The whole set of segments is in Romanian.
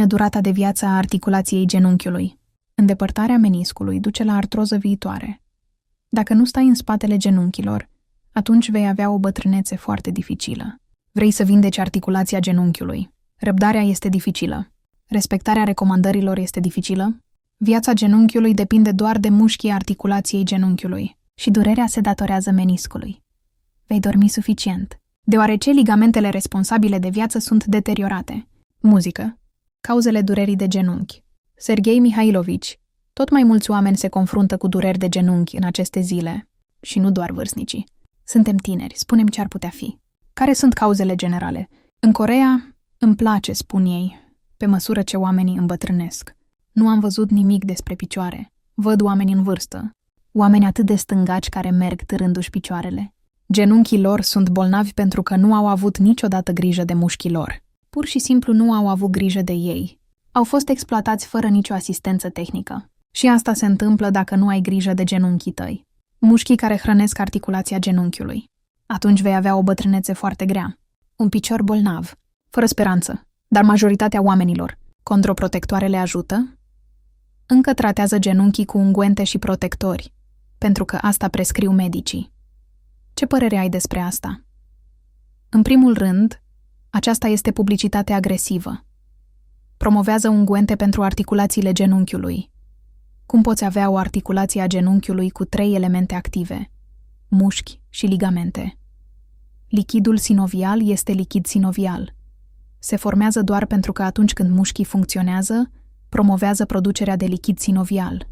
determină durata de viață a articulației genunchiului. Îndepărtarea meniscului duce la artroză viitoare. Dacă nu stai în spatele genunchilor, atunci vei avea o bătrânețe foarte dificilă. Vrei să vindeci articulația genunchiului. Răbdarea este dificilă. Respectarea recomandărilor este dificilă. Viața genunchiului depinde doar de mușchii articulației genunchiului și durerea se datorează meniscului. Vei dormi suficient, deoarece ligamentele responsabile de viață sunt deteriorate. Muzică. Cauzele durerii de genunchi. Serghei Mihailovici. Tot mai mulți oameni se confruntă cu dureri de genunchi în aceste zile. Și nu doar vârstnicii. Suntem tineri, spunem ce ar putea fi. Care sunt cauzele generale? În Coreea, îmi place, spun ei, pe măsură ce oamenii îmbătrânesc. Nu am văzut nimic despre picioare. Văd oameni în vârstă. Oameni atât de stângaci care merg târându-și picioarele. Genunchii lor sunt bolnavi pentru că nu au avut niciodată grijă de mușchii lor. Pur și simplu nu au avut grijă de ei. Au fost exploatați fără nicio asistență tehnică. Și asta se întâmplă dacă nu ai grijă de genunchii tăi. Mușchii care hrănesc articulația genunchiului. Atunci vei avea o bătrânețe foarte grea. Un picior bolnav, fără speranță, dar majoritatea oamenilor. Condroprotectoarele ajută? Încă tratează genunchii cu unghiente și protectori, pentru că asta prescriu medicii. Ce părere ai despre asta? În primul rând, aceasta este publicitate agresivă. Promovează unghiente pentru articulațiile genunchiului. Cum poți avea o articulație a genunchiului cu 3 elemente active? Mușchi și ligamente. Lichidul sinovial este lichid sinovial. Se formează doar pentru că atunci când mușchii funcționează, promovează producerea de lichid sinovial.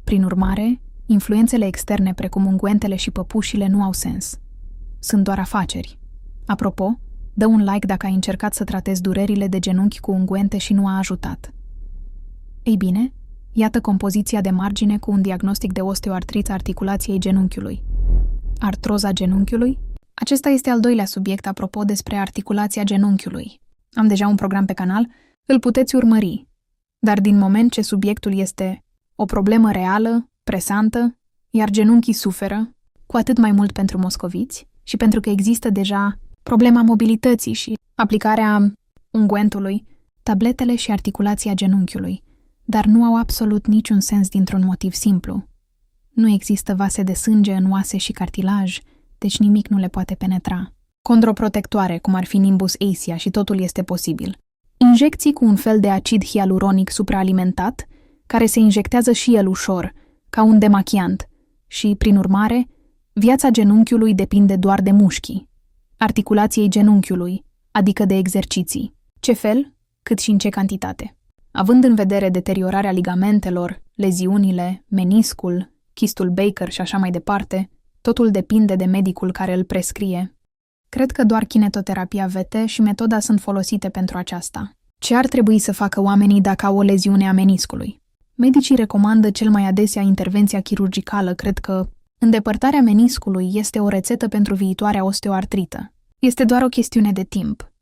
Prin urmare, influențele externe precum unghientele și păpușile nu au sens. Sunt doar afaceri. Apropo, dă un like dacă ai încercat să tratezi durerile de genunchi cu unghiente și nu a ajutat. Ei bine, iată compoziția de margine cu un diagnostic de osteoartriță articulației genunchiului. Artroza genunchiului? Acesta este al doilea subiect apropo despre articulația genunchiului. Am deja un program pe canal, îl puteți urmări. Dar din moment ce subiectul este o problemă reală, presantă, iar genunchii suferă, cu atât mai mult pentru moscoviți și pentru că există deja problema mobilității și aplicarea unghientului, tabletele și articulația genunchiului, dar nu au absolut niciun sens dintr-un motiv simplu. Nu există vase de sânge în oase și cartilaj, deci nimic nu le poate penetra. Condroprotectoare, cum ar fi Nimbus Acia, și totul este posibil. Injecții cu un fel de acid hialuronic supraalimentat, care se injectează și el ușor, ca un demachiant, și, prin urmare, viața genunchiului depinde doar de mușchii, articulației genunchiului, adică de exerciții. Ce fel, cât și în ce cantitate. Având în vedere deteriorarea ligamentelor, leziunile, meniscul, chistul Baker și așa mai departe, totul depinde de medicul care îl prescrie. Cred că doar kinetoterapia VT și metoda sunt folosite pentru aceasta. Ce ar trebui să facă oamenii dacă au o leziune a meniscului? Medicii recomandă cel mai adesea intervenția chirurgicală. Cred că îndepărtarea meniscului este o rețetă pentru viitoarea osteoartrită. Este doar o chestiune de timp.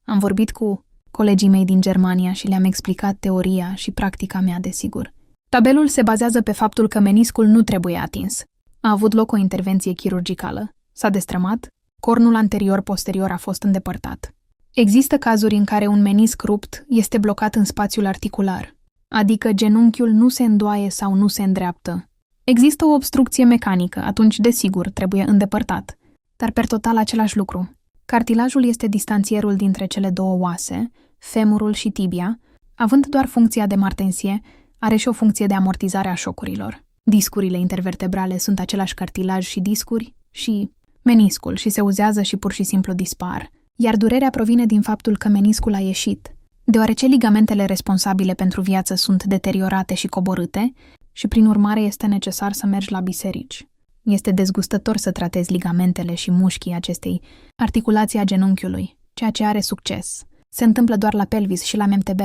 Am vorbit cu colegii mei din Germania și le-am explicat teoria și practica mea, desigur. Tabelul se bazează pe faptul că meniscul nu trebuie atins. A avut loc o intervenție chirurgicală. S-a destrămat, cornul anterior-posterior a fost îndepărtat. Există cazuri în care un menisc rupt este blocat în spațiul articular, adică genunchiul nu se îndoaie sau nu se îndreaptă. Există o obstrucție mecanică, atunci, desigur, trebuie îndepărtat. Dar per total același lucru. Cartilajul este distanțierul dintre cele două oase, femurul și tibia, având doar funcția de martensie, are și o funcție de amortizare a șocurilor. Discurile intervertebrale sunt același cartilaj și discuri și meniscul și se uzează și pur și simplu dispar, iar durerea provine din faptul că meniscul a ieșit, deoarece ligamentele responsabile pentru viață sunt deteriorate și coborâte și prin urmare este necesar să mergi la biserici. Este dezgustător să tratezi ligamentele și mușchii acestei articulații a genunchiului, ceea ce are succes. Se întâmplă doar la pelvis și la MTB.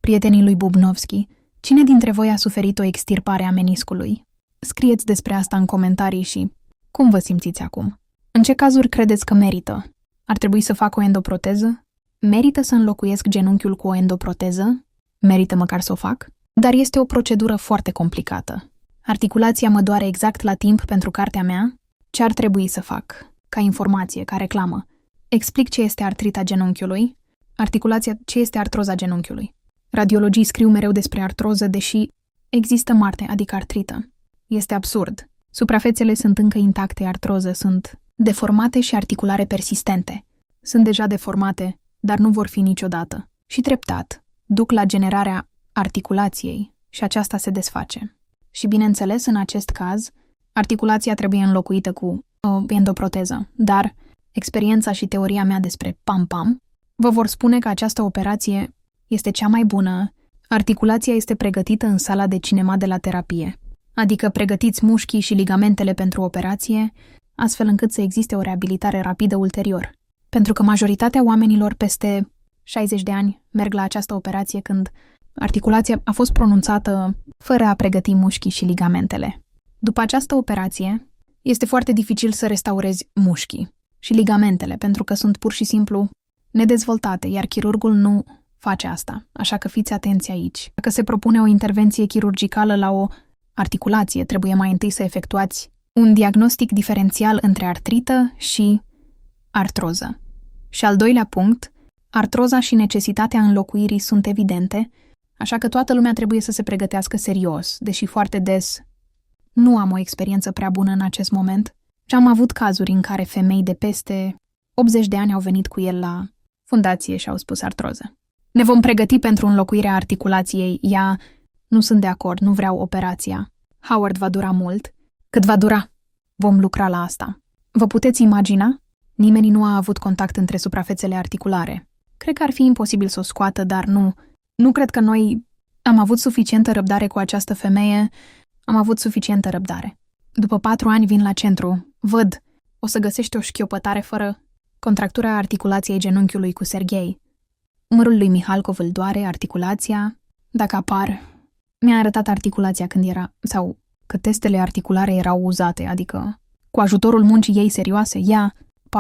Prietenii lui Bubnovski, cine dintre voi a suferit o extirpare a meniscului? Scrieți despre asta în comentarii și cum vă simțiți acum? În ce cazuri credeți că merită? Ar trebui să fac o endoproteză? Merită să înlocuiesc genunchiul cu o endoproteză? Merită măcar să o fac? Dar este o procedură foarte complicată. Articulația mă doare exact la timp pentru cartea mea? Ce ar trebui să fac? Ca informație, ca reclamă. Explic ce este artrita genunchiului. Articulația, ce este artroza genunchiului. Radiologii scriu mereu despre artroză, deși există marte, adică artrită. Este absurd. Suprafețele sunt încă intacte, artroză sunt deformate și articulare persistente. Sunt deja deformate, dar nu vor fi niciodată. Și treptat, duc la generarea articulației și aceasta se desface. Și bineînțeles, în acest caz, articulația trebuie înlocuită cu o endoproteză, dar experiența și teoria mea despre pam-pam vă vor spune că această operație este cea mai bună. Articulația este pregătită în sala de cinema de la terapie, adică pregătiți mușchii și ligamentele pentru operație, astfel încât să existe o reabilitare rapidă ulterior. Pentru că majoritatea oamenilor peste 60 de ani merg la această operație când articulația a fost pronunțată fără a pregăti mușchii și ligamentele. După această operație, este foarte dificil să restaurezi mușchii și ligamentele, pentru că sunt pur și simplu nedezvoltate, iar chirurgul nu face asta, așa că fiți atenți aici. Dacă se propune o intervenție chirurgicală la o articulație, trebuie mai întâi să efectuați un diagnostic diferențial între artrită și artroză. Și al doilea punct, artroza și necesitatea înlocuirii sunt evidente, așa că toată lumea trebuie să se pregătească serios, deși foarte des nu am o experiență prea bună în acest moment și am avut cazuri în care femei de peste 80 de ani au venit cu el la fundație și au spus artroză. Ne vom pregăti pentru înlocuirea articulației. Nu sunt de acord, nu vreau operația. Howard, va dura mult. Cât va dura? Vom lucra la asta. Vă puteți imagina? Nimeni nu a avut contact între suprafețele articulare. Cred că ar fi imposibil să o scoată, dar nu cred că noi am avut suficientă răbdare cu această femeie. Am avut suficientă răbdare. După 4 ani vin la centru. Văd, o să găsești o șchiopătare fără contractura articulației genunchiului cu Serghei. Umărul lui Mihalkov îl doare, articulația. Dacă apar, mi-a arătat articulația când era, sau că testele articulare erau uzate, adică cu ajutorul muncii ei serioase, ea,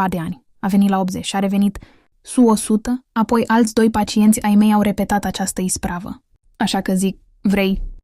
de ani, a venit la 80 și a revenit sub 100, apoi alți 2 pacienți ai mei au repetat această ispravă. Așa că zic,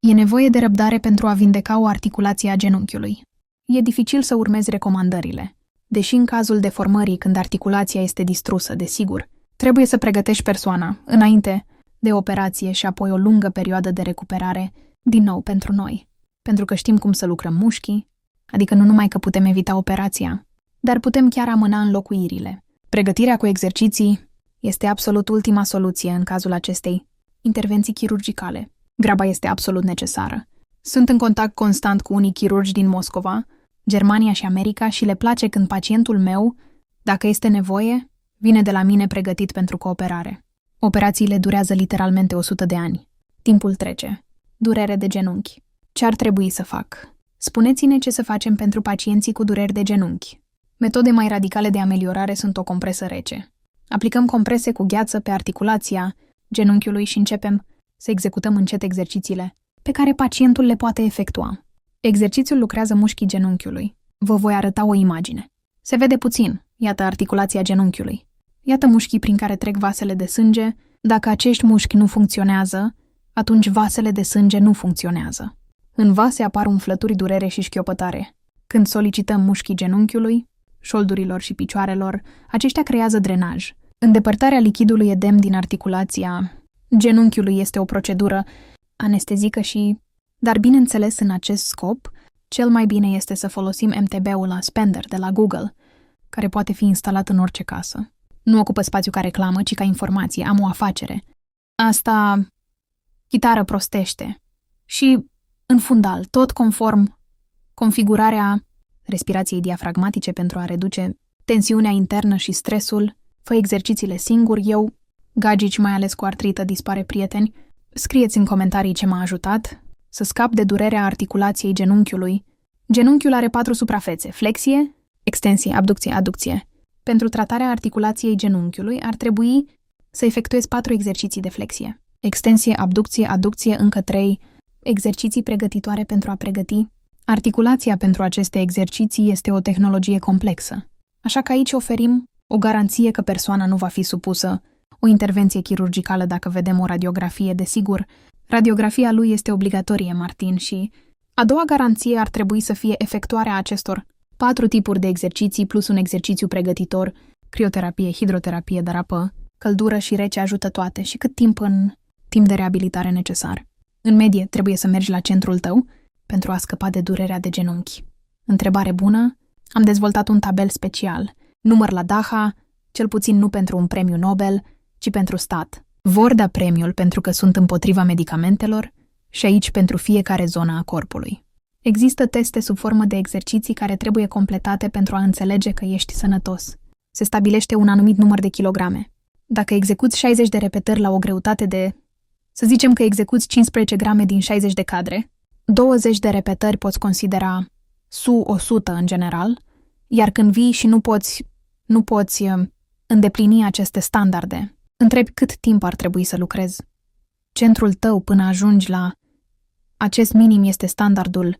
e nevoie de răbdare pentru a vindeca o articulație a genunchiului. E dificil să urmezi recomandările, deși în cazul deformării, când articulația este distrusă, desigur, trebuie să pregătești persoana înainte de operație și apoi o lungă perioadă de recuperare, din nou pentru noi. Pentru că știm cum să lucrăm mușchii, adică nu numai că putem evita operația, dar putem chiar amâna înlocuirile. Pregătirea cu exerciții este absolut ultima soluție în cazul acestei intervenții chirurgicale. Graba este absolut necesară. Sunt în contact constant cu unii chirurgi din Moscova, Germania și America și le place când pacientul meu, dacă este nevoie, vine de la mine pregătit pentru cooperare. Operațiile durează literalmente 100 de ani. Timpul trece. Durere de genunchi. Ce ar trebui să fac? Spuneți-ne ce să facem pentru pacienții cu dureri de genunchi. Metode mai radicale de ameliorare sunt o compresă rece. Aplicăm comprese cu gheață pe articulația genunchiului și începem să executăm încet exercițiile pe care pacientul le poate efectua. Exercițiul lucrează mușchii genunchiului. Vă voi arăta o imagine. Se vede puțin. Iată articulația genunchiului. Iată mușchii prin care trec vasele de sânge. Dacă acești mușchi nu funcționează, atunci vasele de sânge nu funcționează. În vase apar umflături, durere și șchiopătare. Când solicităm mușchii genunchiului, șoldurilor și picioarelor, aceștia creează drenaj. Îndepărtarea lichidului edem din articulația genunchiului este o procedură anestezică dar bineînțeles în acest scop, cel mai bine este să folosim MTB-ul la Spender de la Google, care poate fi instalat în orice casă. Nu ocupă spațiu ca reclamă, ci ca informație. Am o afacere. Asta chitară prostește. Și în fundal, tot conform configurarea respirației diafragmatice pentru a reduce tensiunea internă și stresul, fă exercițiile singur, eu, gagici mai ales cu artrită, dispare prieteni, scrieți în comentarii ce m-a ajutat să scap de durerea articulației genunchiului. Genunchiul are 4 suprafețe: flexie, extensie, abducție, aducție. Pentru tratarea articulației genunchiului ar trebui să efectuezi 4 exerciții de flexie. Extensie, abducție, aducție, încă 3 exerciții pregătitoare pentru a pregăti. Articulația pentru aceste exerciții este o tehnologie complexă, așa că aici oferim o garanție că persoana nu va fi supusă o intervenție chirurgicală dacă vedem o radiografie. Desigur, radiografia lui este obligatorie, Martin, și a doua garanție ar trebui să fie efectuarea acestor 4 tipuri de exerciții plus un exercițiu pregătitor, crioterapie, hidroterapie, dar apă, căldură și rece ajută toate. Și cât timp în timp de reabilitare necesar. În medie, trebuie să mergi la centrul tău pentru a scăpa de durerea de genunchi. Întrebare bună? Am dezvoltat un tabel special. Număr la Daha, cel puțin nu pentru un premiu Nobel, ci pentru stat. Vor da premiul pentru că sunt împotriva medicamentelor și aici pentru fiecare zonă a corpului. Există teste sub formă de exerciții care trebuie completate pentru a înțelege că ești sănătos. Se stabilește un anumit număr de kilograme. Dacă execuți 60 de repetări la o greutate de, să zicem că execuți 15 grame din 60 de cadre, 20 de repetări poți considera sub 100 în general, iar când vii și nu poți îndeplini aceste standarde, întrebi cât timp ar trebui să lucrezi. Centrul tău până ajungi la acest minim este standardul.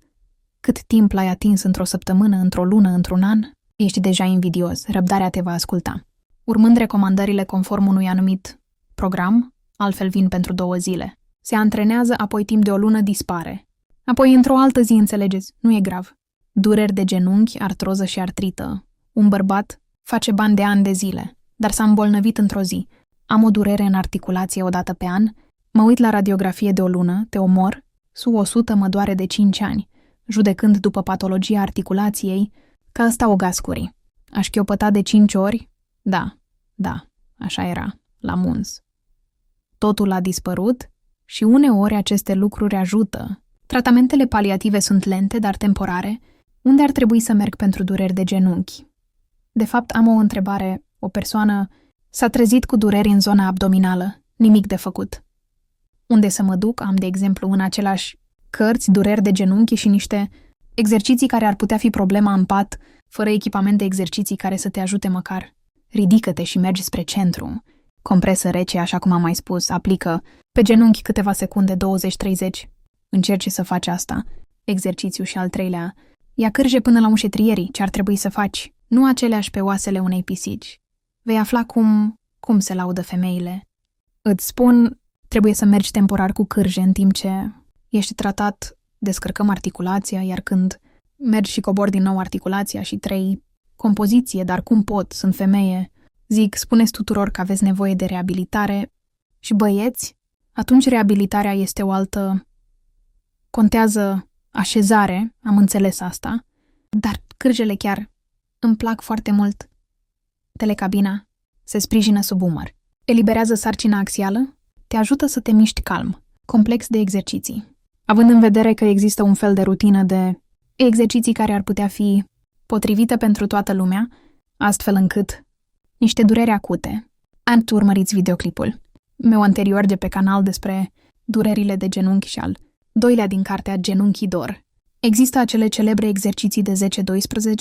Cât timp l-ai atins într-o săptămână, într-o lună, într-un an? Ești deja invidios, răbdarea te va asculta. Urmând recomandările conform unui anumit program, altfel vin pentru 2 zile. Se antrenează, apoi timp de o lună dispare. Apoi într-o altă zi înțelegeți, nu e grav. Dureri de genunchi, artroză și artrită. Un bărbat face bani de ani de zile, dar s-a îmbolnăvit într-o zi. Am o durere în articulație o dată pe an, mă uit la radiografie de o lună, te omor, sub 100 mă doare de 5 ani, judecând după patologia articulației că ăsta o gascuri. Aș chiopăta de 5 ori? Da, așa era, la munz. Totul a dispărut și uneori aceste lucruri ajută. Tratamentele paliative sunt lente, dar temporare. Unde ar trebui să merg pentru dureri de genunchi? De fapt, am o întrebare. O persoană s-a trezit cu dureri în zona abdominală. Nimic de făcut. Unde să mă duc? Am, de exemplu, în același cărți, dureri de genunchi și niște exerciții care ar putea fi problema în pat, fără echipament de exerciții care să te ajute măcar. Ridică-te și mergi spre centru. Compresă rece, așa cum am mai spus, aplică pe genunchi câteva secunde, 20-30. Încerci să faci asta. Exercițiu și al 3-lea. Ia cârje până la mușetrierii, ce ar trebui să faci. Nu aceleași pe oasele unei pisici. Vei afla cum se laudă femeile. Îți spun, trebuie să mergi temporar cu cârje în timp ce ești tratat, descărcăm articulația, iar când mergi și cobori din nou articulația și 3, compoziție, dar cum pot, sunt femeie. Zic, spuneți tuturor că aveți nevoie de reabilitare și băieți, atunci reabilitarea este o altă. Contează așezare, am înțeles asta, dar cârjele chiar îmi plac foarte mult. Telecabina se sprijină sub umăr. Eliberează sarcina axială, te ajută să te miști calm. Complex de exerciții. Având în vedere că există un fel de rutină de exerciții care ar putea fi potrivită pentru toată lumea, astfel încât niște dureri acute. Ați urmăriți videoclipul meu anterior de pe canal despre durerile de genunchi și al 2-lea din cartea Genunchii d'Or. Există acele celebre exerciții de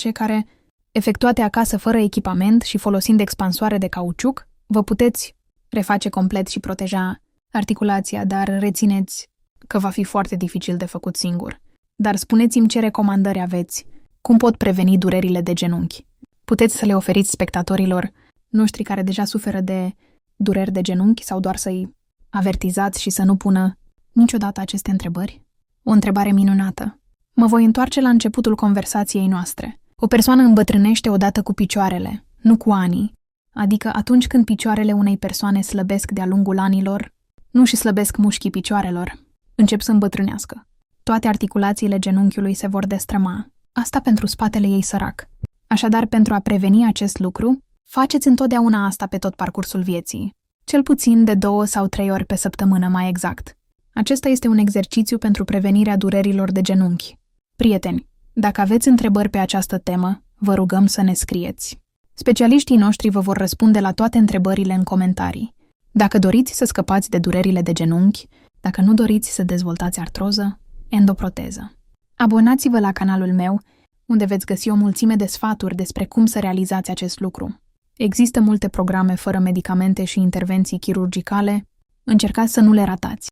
10-12 care, efectuate acasă fără echipament și folosind expansoare de cauciuc, vă puteți reface complet și proteja articulația, dar rețineți că va fi foarte dificil de făcut singur. Dar spuneți-mi ce recomandări aveți, cum pot preveni durerile de genunchi. Puteți să le oferiți spectatorilor noștri care deja suferă de dureri de genunchi sau doar să-i avertizați și să nu pună niciodată aceste întrebări? O întrebare minunată. Mă voi întoarce la începutul conversației noastre. O persoană îmbătrânește odată cu picioarele, nu cu anii, adică atunci când picioarele unei persoane slăbesc de-a lungul anilor, nu și slăbesc mușchii picioarelor, încep să îmbătrânească. Toate articulațiile genunchiului se vor destrăma. Asta pentru spatele ei sărac. Așadar, pentru a preveni acest lucru, faceți întotdeauna asta pe tot parcursul vieții, cel puțin de 2 sau 3 ori pe săptămână mai exact. Acesta este un exercițiu pentru prevenirea durerilor de genunchi. Prieteni, dacă aveți întrebări pe această temă, vă rugăm să ne scrieți. Specialiștii noștri vă vor răspunde la toate întrebările în comentarii. Dacă doriți să scăpați de durerile de genunchi, dacă nu doriți să dezvoltați artroză, endoproteză. Abonați-vă la canalul meu, unde veți găsi o mulțime de sfaturi despre cum să realizați acest lucru. Există multe programe fără medicamente și intervenții chirurgicale, încercați să nu le ratați.